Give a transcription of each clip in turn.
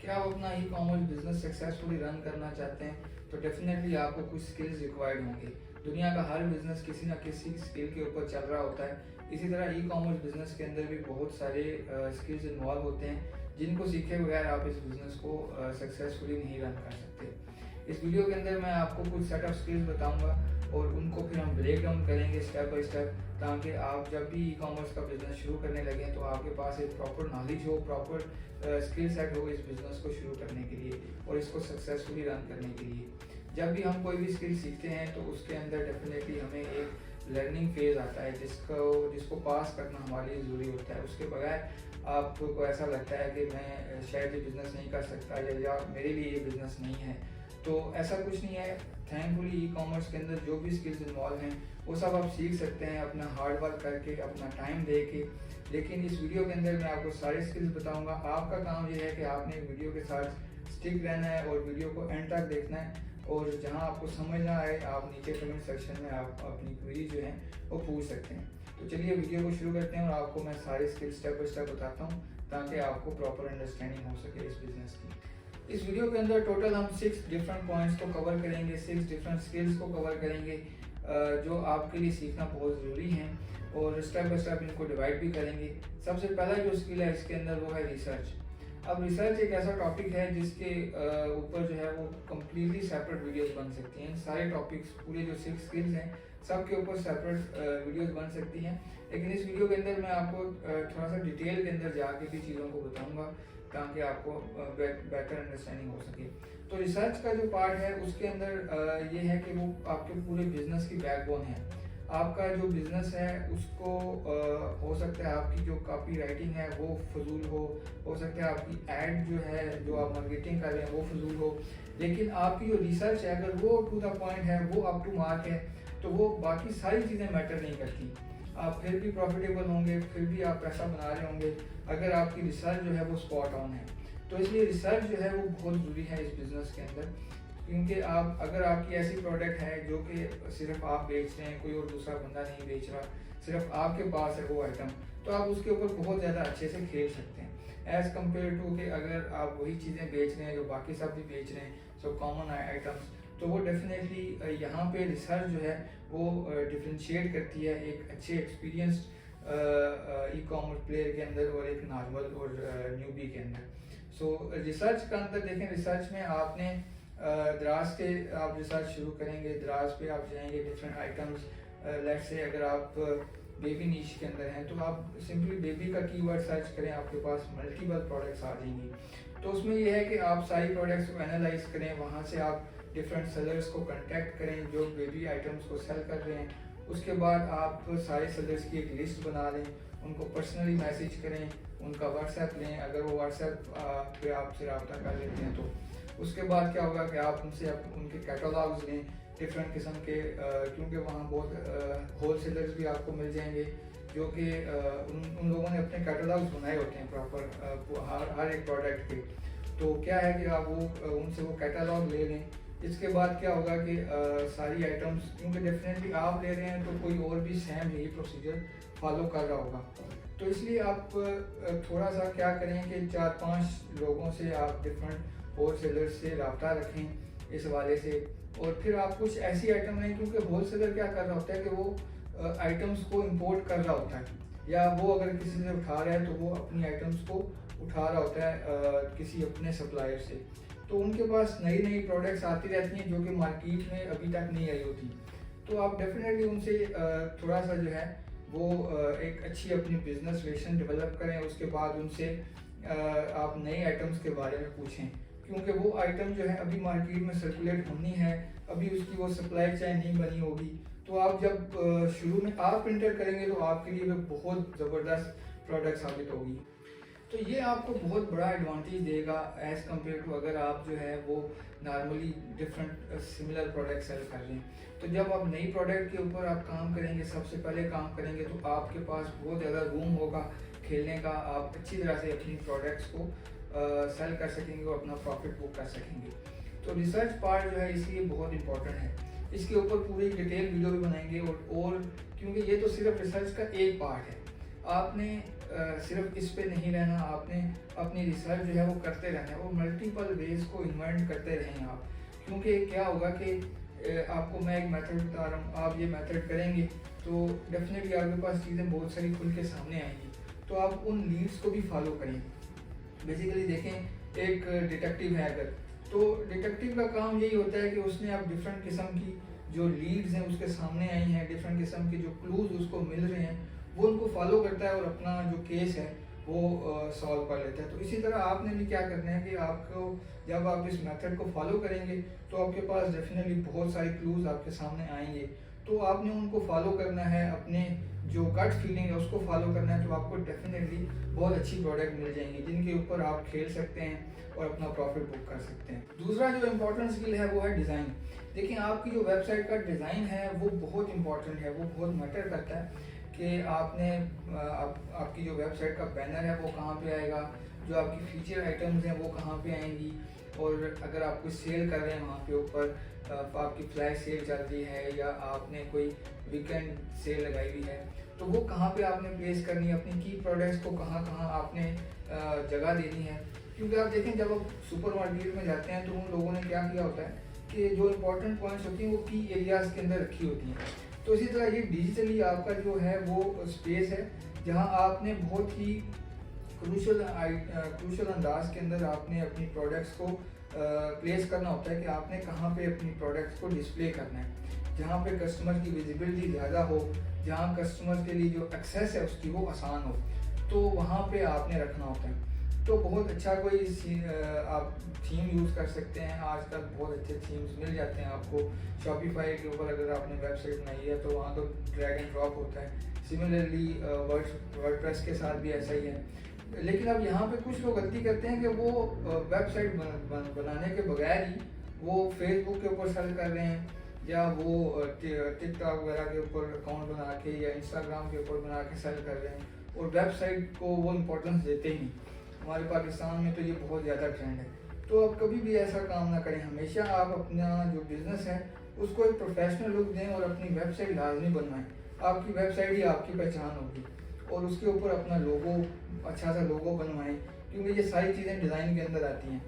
क्या आप अपना e commerce business successfully run करना चाहते हैं तो डेफिनेटली आपको कुछ स्किल्स रिक्वायर्ड होंगे। दुनिया का हर बिजनेस किसी ना किसी स्किल के ऊपर चल रहा होता है। इसी तरह ई कॉमर्स बिजनेस के अंदर भी बहुत सारे स्किल्स इन्वॉल्व होते हैं जिनको सीखे बगैर आप इस बिजनेस को सक्सेसफुली नहीं रन कर सकते। इस वीडियो के अंदर मैं आपको कुछ सेट ऑफ स्किल्स बताऊंगा और उनको फिर हम ब्रेक डाउन करेंगे स्टेप बाय स्टेप, ताकि आप जब भी ई कॉमर्स का बिजनेस शुरू करने लगें तो आपके पास एक प्रॉपर नॉलेज हो, प्रॉपर स्किल सेट हो इस बिजनेस को शुरू करने के लिए और इसको सक्सेसफुली रन करने के लिए। जब भी हम कोई भी स्किल सीखते हैं तो उसके अंदर डेफिनेटली हमें एक लर्निंग फेज आता है जिसको पास करना हमारे लिए ज़रूरी होता है। उसके बगैर आपको ऐसा लगता है कि मैं शायद ये बिज़नेस नहीं कर सकता या मेरे लिए ये बिज़नेस नहीं है, तो ऐसा कुछ नहीं है। थैंकफुली ई कॉमर्स के अंदर जो भी स्किल्स इन्वॉल्व हैं वो सब आप सीख सकते हैं अपना हार्ड वर्क करके, अपना टाइम दे के। लेकिन इस वीडियो के अंदर मैं आपको सारे स्किल्स बताऊंगा। आपका काम ये है कि आपने वीडियो के साथ स्टिक रहना है और वीडियो को एंड तक देखना है, और जहां आपको समझ ना आए आप नीचे कमेंट सेक्शन में आप अपनी क्वेरी जो है वो पूछ सकते हैं। तो चलिए वीडियो को शुरू करते हैं और आपको मैं सारे स्किल्स स्टेप बाय स्टेप बताता हूँ ताकि आपको प्रॉपर अंडरस्टैंडिंग हो सके इस बिजनेस की। इस वीडियो के अंदर टोटल हम 6 डिफरेंट पॉइंट्स को कवर करेंगे, 6 डिफरेंट स्किल्स को कवर करेंगे जो आपके लिए सीखना बहुत ज़रूरी है, और स्टेप बाय स्टेप इनको डिवाइड भी करेंगे। सबसे पहला जो स्किल है इसके अंदर वो है रिसर्च। अब रिसर्च एक ऐसा टॉपिक है जिसके ऊपर जो है वो कम्प्लीटली सेपरेट वीडियोस बन सकती हैं। सारे टॉपिक्स पूरे जो 6 स्किल्स हैं सब के ऊपर सेपरेट वीडियोस बन सकती हैं, लेकिन इस वीडियो के अंदर मैं आपको थोड़ा सा डिटेल के अंदर जाके भी चीज़ों को बताऊंगा ताकि आपको बेटर अंडरस्टैंडिंग हो सके। तो रिसर्च का जो पार्ट है उसके अंदर ये है कि वो आपके पूरे बिजनेस की बैकबोन है। आपका जो बिजनेस है उसको हो सकता है आपकी जो कॉपी राइटिंग है वो फजूल हो सकता है आपकी एड जो है जो आप मार्केटिंग कर रहे हैं वो फजूल हो, लेकिन आपकी जो रिसर्च है अगर वो टू द पॉइंट है, वो अप टू मार्क है, तो वो बाकी सारी चीज़ें मैटर नहीं करती। आप फिर भी प्रॉफिटेबल होंगे, फिर भी आप पैसा बना रहे होंगे अगर आपकी रिसर्च जो है वो स्पॉट ऑन है। तो इसलिए रिसर्च जो है वो बहुत ज़रूरी है इस बिज़नेस के अंदर, क्योंकि अगर आपकी ऐसी प्रोडक्ट है जो कि सिर्फ आप बेच रहे हैं, कोई और दूसरा बंदा नहीं बेच रहा, सिर्फ आपके पास है वो आइटम, तो आप उसके ऊपर बहुत ज़्यादा अच्छे से खेल सकते हैं एज़ कम्पेयर टू कि अगर आप वही चीज़ें बेच रहे हैं जो बाकी सब भी बेच रहे हैं, सब कॉमन आइटम्स, तो वो डेफिनेटली यहाँ पे रिसर्च जो है वो डिफ्रेंशिएट करती है एक अच्छे एक्सपीरियंस्ड ई कॉमर्स प्लेयर के अंदर और एक नॉर्मल और न्यूबी के अंदर। सो रिसर्च का अंदर देखें, रिसर्च में आपने दराज के आप रिसर्च शुरू करेंगे, दराज पे आप जाएंगे डिफरेंट आइटम्स। लेट्स से अगर आप बेबी नीश के अंदर हैं तो आप सिंपली बेबी का कीवर्ड सर्च करें, आपके पास मल्टीपल प्रोडक्ट्स आ जाएंगी। तो उसमें यह है कि आप सारी प्रोडक्ट्स को एनालाइज करें, वहाँ से आप डिफरेंट सेलर्स को कांटेक्ट करें जो बेबी आइटम्स को सेल कर रहे हैं। उसके बाद आप सारे सेलर्स की एक लिस्ट बना लें, उनको पर्सनली मैसेज करें, उनका व्हाट्सएप लें, अगर वो व्हाट्सएप पे आपसे रब्ता कर लेते हैं तो उसके बाद क्या होगा कि आप उनसे उनके कैटलॉग्स लें डिफरेंट किस्म के, क्योंकि वहाँ बहुत होल सेलर्स भी आपको मिल जाएंगे जो कि उन लोगों ने अपने कैटलॉग्स बनाए होते हैं प्रॉपर हर एक प्रोडक्ट के। तो क्या है कि आप वो उनसे वो कैटलॉग ले लें। इसके बाद क्या होगा कि सारी आइटम्स, क्योंकि डेफिनेटली आप ले रहे हैं तो कोई और भी सेम यही प्रोसीजर फॉलो कर रहा होगा, तो इसलिए आप थोड़ा सा क्या करें कि 4-5 लोगों से आप डिफरेंट होल सेलर से रब्ता रखें इस हवाले से। और फिर आप कुछ ऐसी आइटम लें, क्योंकि होल सेलर क्या कर रहा होता है कि वो आइटम्स को इंपोर्ट कर रहा होता है, या वो अगर किसी से उठा रहा है तो वो अपनी आइटम्स को उठा रहा होता है किसी अपने सप्लायर से। तो उनके पास नई नई प्रोडक्ट्स आती रहती हैं जो कि मार्केट में अभी तक नहीं आई होती। तो आप डेफिनेटली उनसे थोड़ा सा जो है वो एक अच्छी अपनी बिजनेस रिलेशन डेवलप करें। उसके बाद उनसे आप नए आइटम्स के बारे में पूछें, क्योंकि वो आइटम जो है अभी मार्केट में सर्कुलेट होनी है, अभी उसकी वो सप्लाई चेन नहीं बनी होगी। तो आप जब शुरू में आप इंटर करेंगे तो आपके लिए वो बहुत ज़बरदस्त प्रोडक्ट साबित होगी। तो ये आपको बहुत बड़ा एडवांटेज देगा एज़ कम्पेयर टू अगर आप जो है वो normally different similar product sell कर रहे हैं। तो जब आप नई प्रोडक्ट के ऊपर आप काम करेंगे, सबसे पहले काम करेंगे, तो आपके पास बहुत ज़्यादा रूम होगा खेलने का, आप अच्छी तरह से अपनी प्रोडक्ट्स को सेल कर सकेंगे और अपना प्रॉफिट बुक कर सकेंगे। तो रिसर्च पार्ट जो है इसलिए बहुत इंपॉर्टेंट है, इसके ऊपर पूरी डिटेल वीडियो भी बनाएंगे। और क्योंकि ये तो सिर्फ रिसर्च का एक पार्ट है, आपने صرف اس پہ نہیں رہنا، آپ نے اپنی ریسرچ جو ہے وہ کرتے رہنا ہے اور ملٹیپل ویز کو انوینٹ کرتے رہیں آپ، کیونکہ کیا ہوگا کہ آپ کو میں ایک میتھڈ بتا رہا ہوں، آپ یہ میتھڈ کریں گے تو ڈیفینیٹلی آپ کے پاس چیزیں بہت ساری کھل کے سامنے آئیں گی، تو آپ ان لیڈس کو بھی فالو کریں۔ بیسیکلی دیکھیں ایک ڈیٹیکٹیو ہے اگر، تو ڈیٹیکٹیو کا کام یہی ہوتا ہے کہ اس نے اب ڈفرینٹ قسم کی جو لیڈز ہیں اس کے سامنے آئی ہیں، ڈفرینٹ قسم کے جو کلوز اس کو مل رہے ہیں وہ ان کو فالو کرتا ہے اور اپنا جو کیس ہے وہ سالو کر لیتا ہے۔ تو اسی طرح آپ نے بھی کیا کرنا ہے کہ آپ کو جب آپ اس میتھڈ کو فالو کریں گے تو آپ کے پاس ڈیفینیٹلی بہت ساری کلوز آپ کے سامنے آئیں گے، تو آپ نے ان کو فالو کرنا ہے، اپنے جو گٹ فیلنگ ہے اس کو فالو کرنا ہے، تو آپ کو ڈیفینیٹلی بہت اچھی پروڈکٹ مل جائیں گی جن کے اوپر آپ کھیل سکتے ہیں اور اپنا پروفٹ بک کر سکتے ہیں۔ دوسرا جو امپورٹنٹ اسکل ہے وہ ہے ڈیزائن۔ دیکھیں آپ کی جو ویب سائٹ کا ڈیزائن ہے وہ بہت امپورٹنٹ ہے، وہ بہت میٹر کرتا ہے کہ آپ نے آپ کی جو ویب سائٹ کا بینر ہے وہ کہاں پہ آئے گا، جو آپ کی فیچر آئٹمز ہیں وہ کہاں پہ آئیں گی، اور اگر آپ کوئی سیل کر رہے ہیں وہاں پہ اوپر آپ کی فلیش سیل چل رہی ہے یا آپ نے کوئی ویکینڈ سیل لگائی ہوئی ہے تو وہ کہاں پہ آپ نے پلیس کرنی ہے، اپنی کی پروڈکٹس کو کہاں کہاں آپ نے جگہ دینی ہے۔ کیونکہ آپ دیکھیں جب آپ سپر مارکیٹ میں جاتے ہیں تو ان لوگوں نے کیا کیا ہوتا ہے کہ جو امپورٹنٹ پوائنٹس ہوتی ہیں وہ کی ایریاز کے اندر رکھی ہوتی ہیں، تو اسی طرح یہ ڈیجیٹلی آپ کا جو ہے وہ اسپیس ہے جہاں آپ نے بہت ہی کروشل انداز کے اندر آپ نے اپنی پروڈکٹس کو پلیس کرنا ہوتا ہے کہ آپ نے کہاں پہ اپنی پروڈکٹس کو ڈسپلے کرنا ہے، جہاں پہ کسٹمر کی ویزیبلٹی زیادہ ہو، جہاں کسٹمر کے لیے جو ایکسیس ہے اس کی وہ آسان ہو، تو وہاں پہ آپ نے رکھنا ہوتا ہے۔ تو بہت اچھا کوئی آپ تھیم یوز کر سکتے ہیں، آج کل بہت اچھے تھیمز مل جاتے ہیں آپ کو، شاپیفائی کے اوپر اگر آپ نے ویب سائٹ بنائی ہے تو وہاں تو ڈریگ اینڈ ڈراپ ہوتا ہے، سملرلی ورڈ پریس کے ساتھ بھی ایسا ہی ہے۔ لیکن اب یہاں پہ کچھ لوگ غلطی کرتے ہیں کہ وہ ویب سائٹ بنانے کے بغیر ہی وہ فیس بک کے اوپر سیل کر رہے ہیں، یا وہ ٹک ٹاک وغیرہ کے اوپر اکاؤنٹ بنا کے یا انسٹاگرام کے اوپر بنا کے سیل کر رہے ہیں، اور ویب سائٹ کو وہ امپورٹنس دیتے ہی نہیں۔ ہمارے پاکستان میں تو یہ بہت زیادہ ٹرینڈ ہے، تو آپ کبھی بھی ایسا کام نہ کریں، ہمیشہ آپ اپنا جو بزنس ہے اس کو ایک پروفیشنل لک دیں اور اپنی ویب سائٹ لازمی بنوائیں۔ آپ کی ویب سائٹ ہی آپ کی پہچان ہوگی، اور اس کے اوپر اپنا لوگو، اچھا سا لوگو بنوائیں، کیونکہ یہ ساری چیزیں ڈیزائن کے اندر آتی ہیں۔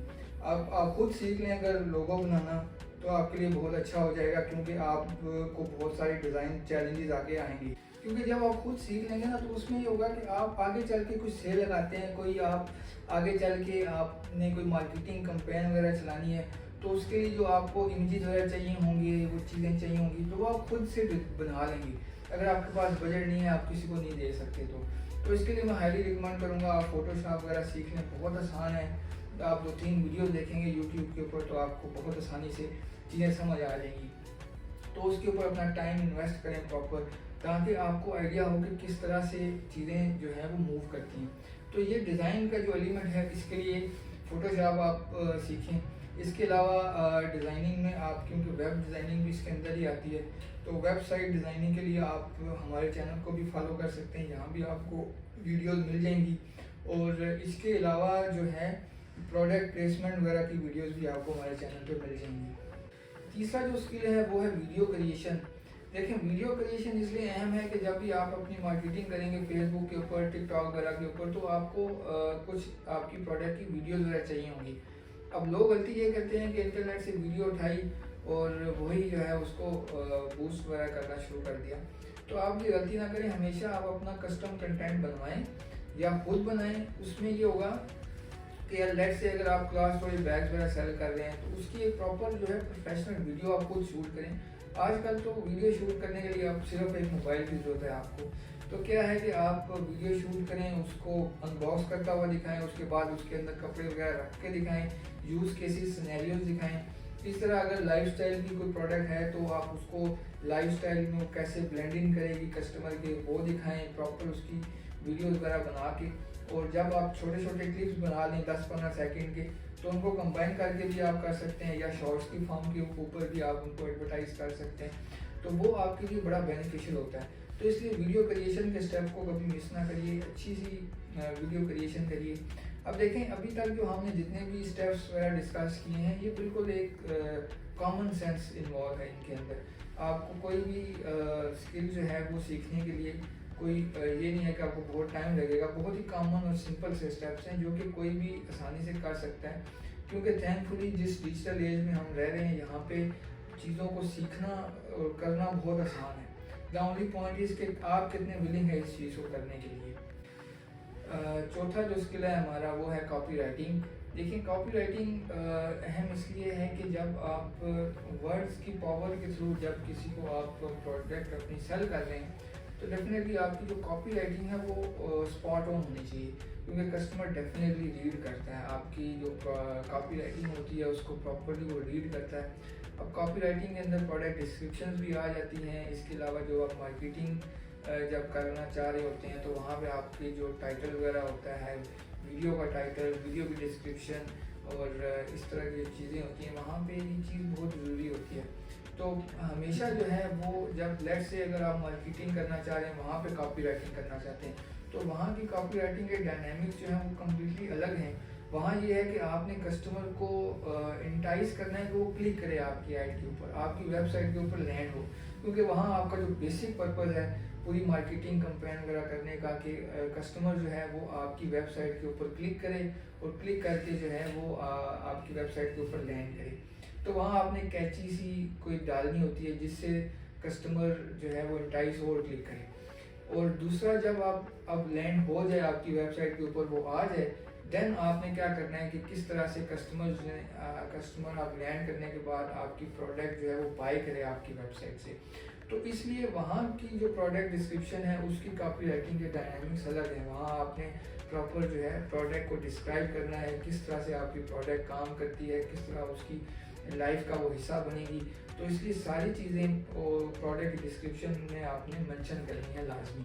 آپ خود سیکھ لیں اگر لوگو بنانا تو آپ کے لیے بہت اچھا ہو جائے گا، کیونکہ آپ کو بہت ساری ڈیزائن چیلنجز آگے آئیں گی، کیونکہ جب آپ خود سیکھ لیں گے نا تو اس میں یہ ہوگا کہ آپ آگے چل کے کچھ سیل لگاتے ہیں، کوئی آپ آگے چل کے آپ نے کوئی مارکیٹنگ کمپین وغیرہ چلانی ہے تو اس کے لیے جو آپ کو امیجز وغیرہ چاہیے ہوں گے، وہ چیزیں چاہیے ہوں گی، تو وہ آپ خود سے بنا لیں گے۔ اگر آپ کے پاس بجٹ نہیں ہے، آپ کسی کو نہیں دے سکتے، تو اس کے لیے میں ہائیلی ریکمینڈ کروں گا آپ فوٹو شاپ وغیرہ سیکھ لیں، بہت آسان ہے۔ آپ 2-3 ویڈیوز دیکھیں گے یوٹیوب کے اوپر تو آپ کو بہت آسانی سے چیزیں سمجھ آ جائیں گی، تو اس کے اوپر اپنا ٹائم انویسٹ کریں پراپر، تاکہ آپ کو آئیڈیا ہو کہ کس طرح سے چیزیں جو ہیں وہ موو کرتی ہیں۔ تو یہ ڈیزائن کا جو ایلیمنٹ ہے اس کے لیے فوٹو شاپ آپ سیکھیں۔ اس کے علاوہ ڈیزائننگ میں آپ، کیونکہ ویب ڈیزائننگ بھی اس کے اندر ہی آتی ہے، تو ویب سائٹ ڈیزائننگ کے لیے آپ ہمارے چینل کو بھی فالو کر سکتے ہیں، یہاں بھی آپ کو ویڈیوز مل جائیں گی، اور اس کے علاوہ جو ہے پروڈکٹ پلیسمنٹ وغیرہ کی ویڈیوز بھی آپ کو ہمارے چینل پہ مل جائیں گی۔ تیسرا جو اسکل ہے وہ ہے ویڈیو کریشن۔ دیکھیں ویڈیو کریشن اس لیے اہم ہے کہ جب بھی آپ اپنی مارکیٹنگ کریں گے فیس بک کے اوپر، ٹک ٹاک وغیرہ کے اوپر، تو آپ کو کچھ آپ کی پروڈکٹ کی ویڈیوز وغیرہ چاہیے ہوں گی۔ اب لوگ غلطی یہ کرتے ہیں کہ انٹرنیٹ سے ویڈیو اٹھائی اور وہی جو ہے اس کو بوسٹ وغیرہ کرنا شروع کر دیا، تو آپ یہ غلطی نہ کریں، ہمیشہ آپ اپنا کسٹم کنٹینٹ بنوائیں یا خود بنائیں۔ اس میں یہ ہوگا کہ لیٹ سے اگر آپ کلاس اسٹوری بیگز وغیرہ سیل کر رہے ہیں تو اس کی ایک پراپر جو ہے پروفیشنل ویڈیو آپ خود شوٹ کریں۔ آج کل تو ویڈیو شوٹ کرنے کے لیے آپ صرف ایک موبائل کی ضرورت ہے آپ کو، تو کیا ہے کہ آپ ویڈیو شوٹ کریں، اس کو ان باکس کرتا ہوا دکھائیں، اس کے بعد اس کے اندر کپڑے وغیرہ رکھ کے دکھائیں، یوز کیسز سینیریوز دکھائیں۔ اس طرح اگر لائف اسٹائل کی کوئی پروڈکٹ ہے تو آپ اس کو لائف اسٹائل میں کیسے بلینڈنگ کرے گی کسٹمر کے وہ دکھائیں، پراپر اس کی ویڈیوز وغیرہ بنا کے، اور جب آپ چھوٹے چھوٹے کلپس بنا لیں 10-15 سیکنڈ کے تو ان کو کمبائن کر کے بھی آپ کر سکتے ہیں، یا شارٹس کی فارم کے اوپر بھی آپ ان کو ایڈورٹائز کر سکتے ہیں، تو وہ آپ کے لیے بڑا بینیفیشیل ہوتا ہے۔ تو اس لیے ویڈیو کریشن کے اسٹیپ کو کبھی مس نہ کریے، اچھی سی ویڈیو کریشن کریے۔ اب دیکھیں ابھی تک جو ہم نے جتنے بھی اسٹیپس وغیرہ ڈسکس کیے ہیں یہ بالکل ایک کامن سینس انوالو ہے ان کے اندر۔ آپ کو کوئی بھی اسکل جو ہے وہ سیکھنے کے لیے कोई ये नहीं है कि आपको बहुत टाइम लगेगा। बहुत ही कॉमन और सिंपल से स्टेप्स हैं जो कि कोई भी आसानी से कर सकता है, क्योंकि थैंकफुली जिस डिजिटल एज में हम रह रहे हैं यहाँ पे चीज़ों को सीखना और करना बहुत आसान है। द ओनली पॉइंट इज़ कि आप कितने विलिंग है इस चीज़ को करने के लिए। चौथा जो स्किल है हमारा वो है कॉपी राइटिंग। देखिए कॉपी राइटिंग अहम इसलिए है कि जब आप वर्ड्स की पावर के थ्रू जब किसी को आप प्रोडक्ट अपनी सेल कर रहे हैं तो डेफिनेटली आपकी जो कॉपी राइटिंग है वो स्पॉट ऑन होनी चाहिए, क्योंकि कस्टमर डेफिनेटली रीड करता है। आपकी जो कॉपी राइटिंग होती है उसको प्रॉपरली वो रीड करता है। अब कॉपी राइटिंग के अंदर प्रोडक्ट डिस्क्रिप्शंस भी आ जाती हैं। इसके अलावा जो आप मार्केटिंग जब करना चाह रहे होते हैं तो वहाँ पे आपके जो टाइटल वगैरह होता है, वीडियो का टाइटल, वीडियो की डिस्क्रिप्शन और इस तरह की चीज़ें होती हैं, वहाँ पे ये चीज़ बहुत ज़रूरी होती है। तो हमेशा जो है वो जब लेट से अगर आप मार्केटिंग करना चाह रहे हैं, वहाँ पे कॉपी राइटिंग करना चाहते हैं, तो वहाँ की कॉपी राइटिंग के डायनामिक्स जो हैं वो कम्प्लीटली अलग हैं। वहाँ ये है कि आपने कस्टमर को इंटाइज करना है कि वो क्लिक करे आपकी ऐड के ऊपर, आपकी वेबसाइट के ऊपर लैंड हो, क्योंकि वहाँ आपका जो बेसिक पर्पज़ है पूरी मार्केटिंग कैंपेन वगैरह करने का कि कस्टमर जो है वो आपकी वेबसाइट के ऊपर क्लिक करे और क्लिक करके जो है वो आपकी वेबसाइट के ऊपर लैंड करे। तो वहाँ आपने कैची सी कोई डालनी होती है जिससे कस्टमर जो है वो इंटाइज हो और क्लिक करे। और दूसरा, जब आप अब लैंड हो जाए आपकी वेबसाइट के ऊपर, वो आ जाए, देन आपने क्या करना है कि किस तरह से कस्टमर आप लैंड करने के बाद आपकी प्रोडक्ट जो है वो बाय करे आपकी वेबसाइट से। तो इसलिए वहाँ की जो प्रोडक्ट डिस्क्रिप्शन है उसकी कॉपी राइटिंग के डायनामिक्स अलग है। वहाँ आपने प्रॉपर जो है प्रोडक्ट को डिस्क्राइब करना है, किस तरह से आपकी प्रोडक्ट काम करती है, किस तरह उसकी लाइफ का वो हिस्सा बनेगी। तो इसलिए सारी चीज़ें प्रोडक्ट डिस्क्रिप्शन में आपने मेंशन करनी है लाजमी।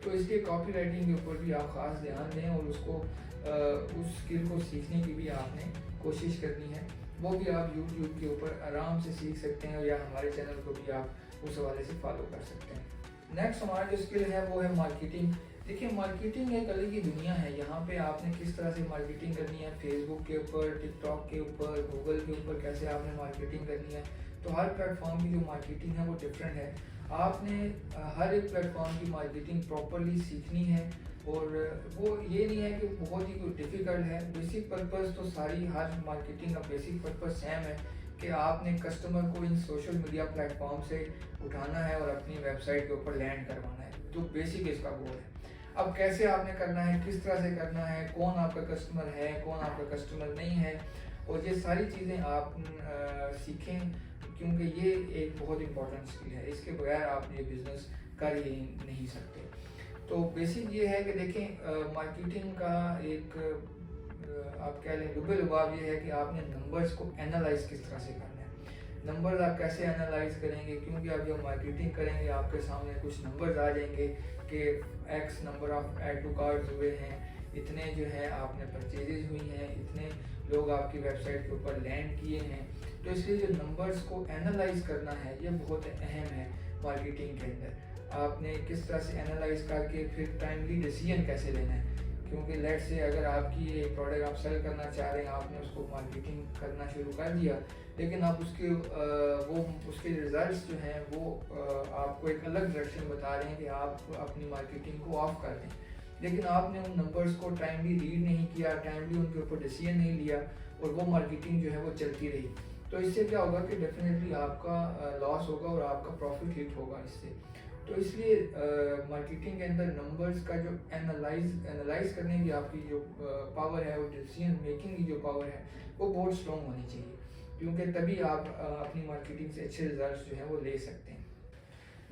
तो इसलिए कॉपी राइटिंग के ऊपर भी आप ख़ास ध्यान दें और उसको उस स्किल को सीखने की भी आपने कोशिश करनी है। वो भी आप यूट्यूब के ऊपर आराम से सीख सकते हैं, या हमारे चैनल को भी आप उस हवाले से फॉलो कर सकते हैं। नेक्स्ट हमारा जो स्किल है वो है मार्केटिंग। देखिए मार्केटिंग एक अलग ही दुनिया है। यहाँ पे आपने किस तरह से मार्केटिंग करनी है, फेसबुक के ऊपर, टिकटॉक के ऊपर, गूगल के ऊपर कैसे आपने मार्केटिंग करनी है। तो हर प्लेटफॉर्म की जो मार्केटिंग है वो डिफरेंट है। आपने हर एक प्लेटफॉर्म की मार्केटिंग प्रॉपरली सीखनी है, और वो ये नहीं है कि बहुत ही डिफ़िकल्ट है। बेसिक पर्पस तो सारी हर मार्केटिंग का बेसिक पर्पस सेम है कि आपने कस्टमर को इन सोशल मीडिया प्लेटफॉर्म से उठाना है और अपनी वेबसाइट के ऊपर लैंड करवाना है। तो बेसिक इसका गोल है। अब कैसे आपने करना है, किस तरह से करना है, कौन आपका कस्टमर है, कौन आपका कस्टमर नहीं है, और ये सारी चीज़ें आप सीखें, क्योंकि ये एक बहुत इंपॉर्टेंट स्किल है। इसके बगैर आप ये बिज़नेस कर ही नहीं सकते। तो बेसिक ये है कि देखें मार्केटिंग का एक आप कह लें लुबे लुबाव ये है कि आपने नंबर्स को एनालाइज किस तरह से करना है। नंबर्स आप कैसे एनालाइज करेंगे, क्योंकि आप जब मार्केटिंग करेंगे आपके सामने कुछ नंबर्स आ जाएंगे कि x number of add to cards हुए हैं, इतने जो है आपने परचेजेज हुई हैं, इतने लोग आपकी वेबसाइट के ऊपर लैंड किए हैं। तो इसलिए जो नंबर्स को एनालाइज करना है ये बहुत अहम है मार्केटिंग के अंदर। आपने किस तरह से एनालाइज करके फिर टाइमली डिसीजन कैसे लेना है, क्योंकि लेट से अगर आपकी ये प्रोडक्ट आप सेल करना चाह रहे हैं, आपने उसको मार्केटिंग करना शुरू कर दिया, लेकिन आप उसके रिजल्ट्स जो हैं वो आपको एक अलग डायरेक्शन बता रहे हैं कि आप अपनी मार्केटिंग को ऑफ कर दें, लेकिन आपने उन नंबर्स को टाइमली रीड नहीं किया, टाइमली उनके ऊपर डिसीजन नहीं लिया, और वो मार्केटिंग जो है वो चलती रही। तो इससे क्या होगा कि डेफिनेटली आपका लॉस होगा और आपका प्रॉफिट हिट होगा इससे। तो इसलिए मार्केटिंग के अंदर नंबर्स का जो एनालाइज करने की आपकी जो पावर है और डिसीजन मेकिंग की जो पावर है वो बहुत स्ट्रॉन्ग होनी चाहिए, क्योंकि तभी आप अपनी मार्केटिंग से अच्छे रिजल्ट्स जो हैं वो ले सकते हैं।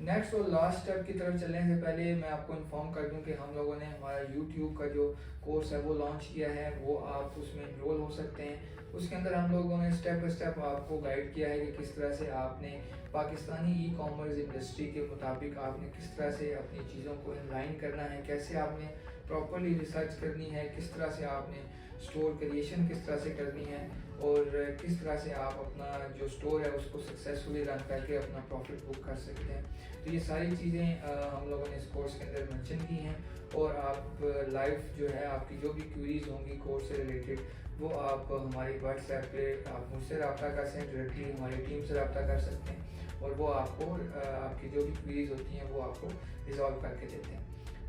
नेक्स्ट और लास्ट स्टेप की तरफ चलने से पहले मैं आपको इन्फॉर्म कर दूं कि हम लोगों ने हमारा यूट्यूब का जो कोर्स है वो लॉन्च किया है, वो आप उसमें इनरोल हो सकते हैं। उसके अंदर हम लोगों ने स्टेप बाय स्टेप आपको गाइड किया है कि किस तरह से आपने पाकिस्तानी ई कॉमर्स इंडस्ट्री के मुताबिक आपने किस तरह से अपनी चीज़ों को इनलाइन करना है, कैसे आपने प्रॉपरली रिसर्च करनी है, किस तरह से आपने स्टोर क्रिएशन किस तरह से करनी है, और किस तरह से आप अपना जो स्टोर है उसको सक्सेसफुली रन करके अपना प्रॉफिट बुक कर सकते हैं। तो ये सारी चीज़ें हम लोगों ने इस कोर्स के अंदर मेंशन की हैं, और आप लाइव जो है आपकी जो भी क्वेरीज होंगी कोर्स से रिलेटेड वो आप हमारी व्हाट्सएप पे आप मुझसे रब्ता कर सकते हैं, डायरेक्टली हमारी टीम से रब्ता कर सकते हैं, और वो आपको आपकी जो भी क्वेरीज होती हैं वो आपको रिजॉल्व करके देते हैं।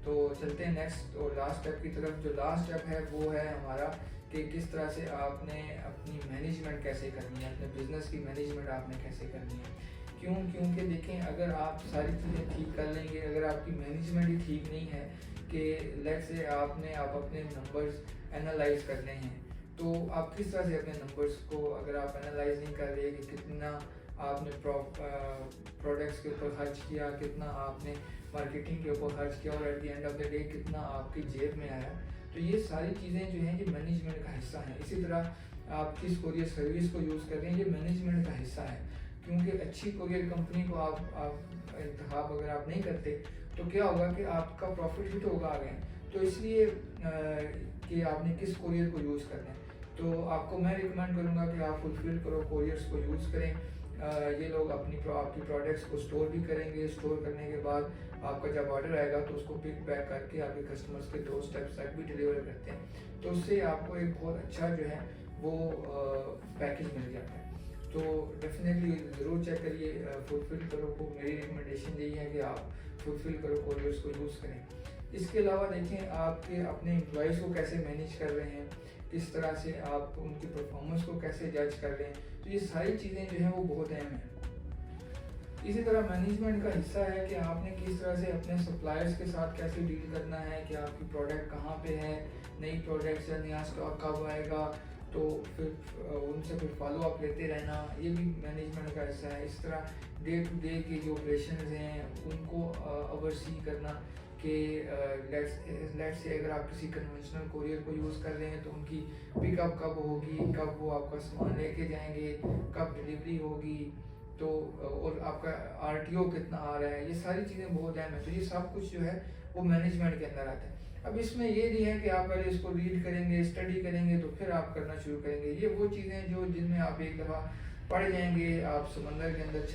तो चलते हैं नेक्स्ट और लास्ट स्टेप की तरफ। जो लास्ट स्टेप है वो है हमारा कि किस तरह से आपने अपनी मैनेजमेंट कैसे करनी है, अपने बिजनेस की मैनेजमेंट आपने कैसे करनी है। क्योंकि देखें, अगर आप सारी चीज़ें ठीक कर लेंगे, अगर आपकी मैनेजमेंट ही ठीक नहीं है कि लेट्स से आप अपने नंबर्स एनालाइज करने हैं, तो आप किस तरह से अपने नंबर्स को अगर आप एनालाइज नहीं कर रहे कि कितना आपने प्रोडक्ट्स के ऊपर खर्च किया, कितना आपने मार्केटिंग के ऊपर खर्च किया और at the end of the day कितना आपकी जेब में आया, तो ये सारी चीज़ें जो हैं ये मैनेजमेंट का हिस्सा है। इसी तरह आप किस कोरियर सर्विस को यूज़ कर रहे हैं, ये मैनेजमेंट का हिस्सा है। क्योंकि अच्छी कोरियर कंपनी को आप इंतखाब अगर आप नहीं करते तो क्या होगा कि आपका प्रॉफिट हिट होगा आगे। तो इसलिए कि आपने किस कोरियर को यूज़ करना है, तो आपको मैं रिकमेंड करूँगा कि आप फुलफिल करो कोरियर्स को यूज़ करें। ये लोग आपकी प्रोडक्ट्स को स्टोर भी करेंगे, स्टोर करने के बाद आपका जब ऑर्डर आएगा तो उसको पिक बैक करके आपके कस्टमर्स के डोर स्टेप्स तक भी डिलीवर करते हैं। तो उससे आपको एक बहुत अच्छा जो है वो पैकेज मिल जाता है। तो डेफिनेटली ज़रूर चेक करिए, फुलफिल करो को मेरी रिकमेंडेशन यही है कि आप फुलफिल करो कोरियर्स को यूज़ करें। इसके अलावा देखें, आपके अपने एम्प्लॉयज़ को कैसे मैनेज कर रहे हैं, किस तरह से आप उनकी परफॉर्मेंस को कैसे जज कर रहे हैं, तो ये सारी चीज़ें जो हैं वो बहुत अहम हैं। इसी तरह मैनेजमेंट का हिस्सा है कि आपने किस तरह से अपने सप्लायर्स के साथ कैसे डील करना है, कि आपकी प्रोडक्ट कहाँ पे है, नई प्रोडक्ट्स या नया स्टॉक कब आएगा, तो फिर उनसे फिर फॉलो अप लेते रहना, ये भी मैनेजमेंट का हिस्सा है। इस तरह डे टू डे के जो ऑपरेशंस हैं उनको ओवरसी करना कि लेट्स से अगर आप किसी कन्वेंशनल कोरियर को यूज़ कर रहे हैं तो उनकी पिकअप कब होगी, कब वो आपका सामान लेके जाएंगे, कब डिलीवरी होगी, तो और आपका आरटीओ कितना आ रहा है, ये सारी चीज़ें बहुत अहम है। तो ये सब कुछ जो है वो मैनेजमेंट के अंदर आता है। अब इसमें ये नहीं है कि आप पहले इसको रीड करेंगे, स्टडी करेंगे तो फिर आप करना शुरू करेंगे। ये वो चीज़ें जो जिनमें आप एक दफ़ा पढ़ जाएंगे, आप समंदर के अंदर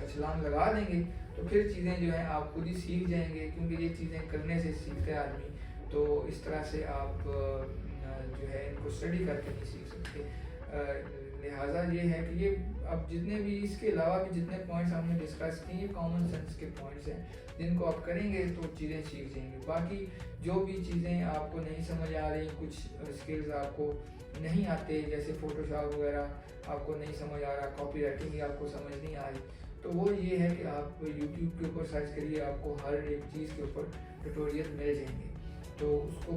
छलांग लगा देंगे तो फिर चीज़ें जो हैं आप खुद ही सीख जाएंगे, क्योंकि ये चीज़ें करने से सीखते हैं आदमी। तो इस तरह से आप जो है इनको स्टडी करके नहीं सीख सकते। लिहाजा ये है कि ये अब जितने भी इसके अलावा भी जितने पॉइंट्स हमने डिस्कस किए ये कॉमन सेंस के पॉइंट्स हैं, जिनको आप करेंगे तो चीज़ें सीख जाएंगे। बाकी जो भी चीज़ें आपको नहीं समझ आ रही, कुछ स्किल्स आपको नहीं आते, जैसे फोटोशॉप वगैरह आपको नहीं समझ आ रहा, कॉपी राइटिंग ही आपको समझ नहीं आ रही, तो वो ये है कि आप यूट्यूब के ऊपर सर्च करिए, आपको हर एक चीज़ के ऊपर ट्यूटोरियल मिल जाएंगे। तो उसको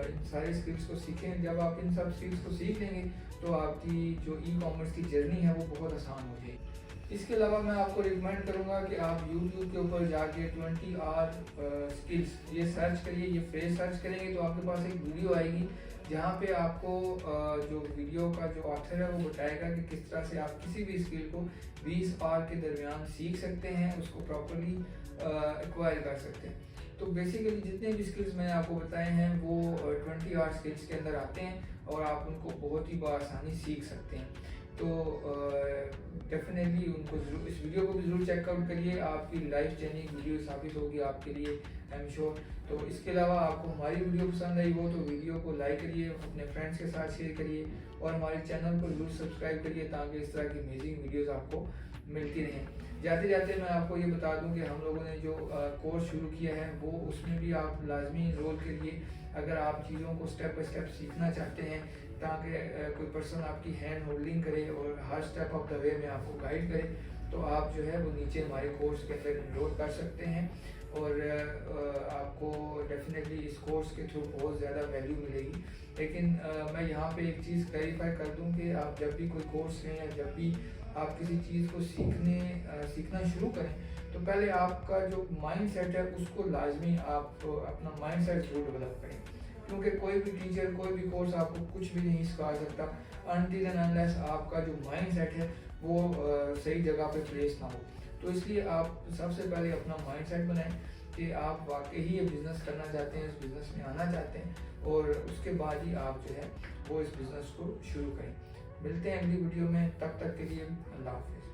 इन सारे स्किल्स को सीखें। जब आप इन सब स्किल्स को सीख लेंगे तो आपकी जो ई कॉमर्स की जर्नी है वो बहुत आसान हो जाएगी। इसके अलावा मैं आपको रिकमेंड करूँगा कि आप यूट्यूब के ऊपर जाके 20R स्किल्स ये सर्च करिए, ये फ्रेज सर्च करेंगे तो आपके पास एक वीडियो आएगी जहाँ पे आपको जो वीडियो का जो ऑथर है वो बताएगा कि किस तरह से आप किसी भी स्किल को 20R के दरमियान सीख सकते हैं, उसको प्रॉपरली एक्वायर कर सकते हैं। तो बेसिकली जितने भी स्किल्स मैंने आपको बताए हैं वो 20R स्किल्स के अंदर आते हैं और आप उनको बहुत ही बआसानी सीख सकते हैं। तो डेफिनेटली उनको जरूर, इस वीडियो को भी ज़रूर चेकआउट करिए, आपकी लाइफ चेंजिंग वीडियो साबित होगी आपके लिए, आई एम श्योर। तो इसके अलावा आपको हमारी वीडियो पसंद आई हो तो वीडियो को लाइक करिए, अपने फ्रेंड्स के साथ शेयर करिए और हमारे चैनल को जरूर सब्सक्राइब करिए ताकि इस तरह की अमेजिंग वीडियोज़ आपको मिलती रहें। जाते जाते मैं आपको ये बता दूं कि हम लोगों ने जो कोर्स शुरू किया है वो उसमें भी आप लाजमी इनरोल करिए अगर आप चीज़ों को स्टेप बाय स्टेप सीखना चाहते हैं, ताकि कोई पर्सन आपकी हैंड होल्डिंग करे और हर स्टेप ऑफ द वे में आपको गाइड करे, तो आप जो है वो नीचे हमारे कोर्स के अंदर इनरोल कर सकते हैं और आपको डेफिनेटली इस कोर्स के थ्रू बहुत ज़्यादा वैल्यू मिलेगी। लेकिन मैं यहाँ पे एक चीज़ क्लैरिफाई कर दूँ कि आप जब भी कोई कोर्स लें या जब भी आप किसी चीज़ को सीखना शुरू करें तो पहले आपका जो माइंड सेट है उसको लाजमी आप अपना माइंड सेट जरूर डेवलप करें, क्योंकि कोई भी टीचर कोई भी कोर्स आपको कुछ भी नहीं सिखा सकता अनटिल एंड अनलेस आपका जो माइंड सेट है वो सही जगह पे प्लेस ना हो। तो इसलिए आप सबसे पहले अपना माइंड सेट बनाएं कि आप वाकई ही ये बिज़नेस करना चाहते हैं, इस बिज़नेस में आना चाहते हैं और उसके बाद ही आप जो है वो इस बिज़नेस को शुरू करें। मिलते हैं अगली वीडियो में, तब तक के लिए अल्लाह हाफ़िज़।